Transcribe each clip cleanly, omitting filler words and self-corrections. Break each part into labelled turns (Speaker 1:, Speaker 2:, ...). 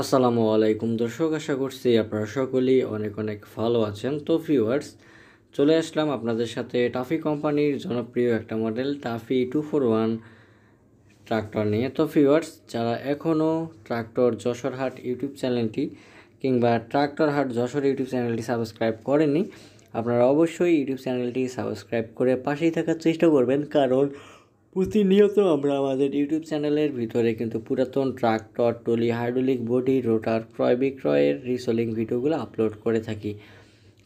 Speaker 1: আসসালামু আলাইকুম দর্শক, আশা করছি আপনারা সকলেই অনেক অনেক ভালো আছেন। তো ভিউয়ার্স, চলে আসলাম আপনাদের সাথে টাফি কোম্পানির জনপ্রিয় একটা মডেল টাফি 241 ট্রাক্টর নিয়ে। তো ভিউয়ার্স, যারা এখনও ট্রাক্টর যশোর হাট ইউটিউব চ্যানেলটি কিংবা ট্রাক্টর হাট যশোর ইউটিউব চ্যানেলটি সাবস্ক্রাইব করেননি, আপনারা অবশ্যই ইউটিউব চ্যানেলটি সাবস্ক্রাইব করে পাশেই থাকার চেষ্টা করবেন, কারণ প্রতিনিয়ত আমরা আমাদের ইউটিউব চ্যানেলের ভিতরে কিন্তু পুরাতন ট্রাক্টর, টলি, হাইড্রোলিক বডি, রোটার ক্রয় বিক্রয়ের রিসোলিং ভিডিওগুলো আপলোড করে থাকি।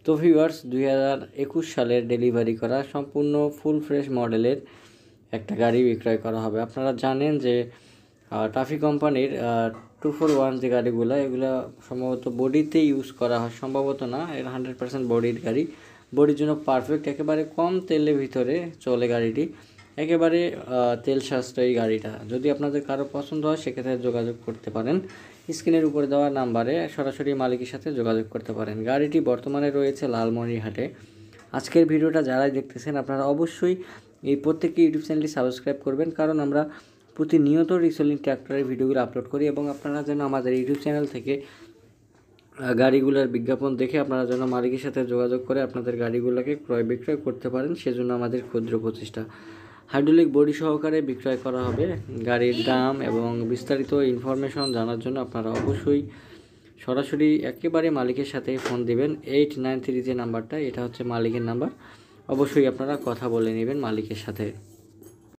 Speaker 1: তো ভিউয়ার্স, 2021 সালের ডেলিভারি করা সম্পূর্ণ ফুল ফ্রেশ মডেলের একটা গাড়ি বিক্রয় করা হবে। আপনারা জানেন যে টাফি কোম্পানির 241 যে গাড়িগুলো, এগুলো সম্ভবত বডিতে ইউজ করা হয়, সম্ভবত না, এর 100% বডির গাড়ি, বডির জন্য পারফেক্ট, একেবারে কম তেলের ভিতরে চলে গাড়িটি, একেবারে তেল সাশ্রয়ী গাড়িটা। যদি আপনাদের কারো পছন্দ হয় সেক্ষেত্রে যোগাযোগ করতে পারেন, স্ক্রিনের উপরে দেওয়া নাম্বারে সরাসরি মালিকের সাথে যোগাযোগ করতে পারেন। গাড়িটি বর্তমানে রয়েছে লালমনিরহাটে। আজকের ভিডিওটা যারাই দেখতেছেন আপনারা অবশ্যই এই প্রত্যেকটি ইউটিউব চ্যানেলটি সাবস্ক্রাইব করবেন, কারণ আমরা প্রতিনিয়ত রিসেলিং ট্র্যাক্টরের ভিডিওগুলো আপলোড করি এবং আপনারা যেন আমাদের ইউটিউব চ্যানেল থেকে গাড়িগুলোর বিজ্ঞাপন দেখে আপনারা যেন মালিকের সাথে যোগাযোগ করে আপনাদের গাড়িগুলোকে ক্রয় বিক্রয় করতে পারেন, সেজন্য আমাদের ক্ষুদ্র প্রচেষ্টা। হাইড্রোলিক বডি সহকারে বিক্রয় করা হবে। গাড়ির দাম এবং বিস্তারিত ইনফরমেশন জানার জন্য আপনারা অবশ্যই সরাসরি একেবারে মালিকের সাথে ফোন দিবেন। 893 যে নাম্বারটা, এটা হচ্ছে মালিকের নাম্বার। অবশ্যই আপনারা কথা বলে নেবেন মালিকের সাথে।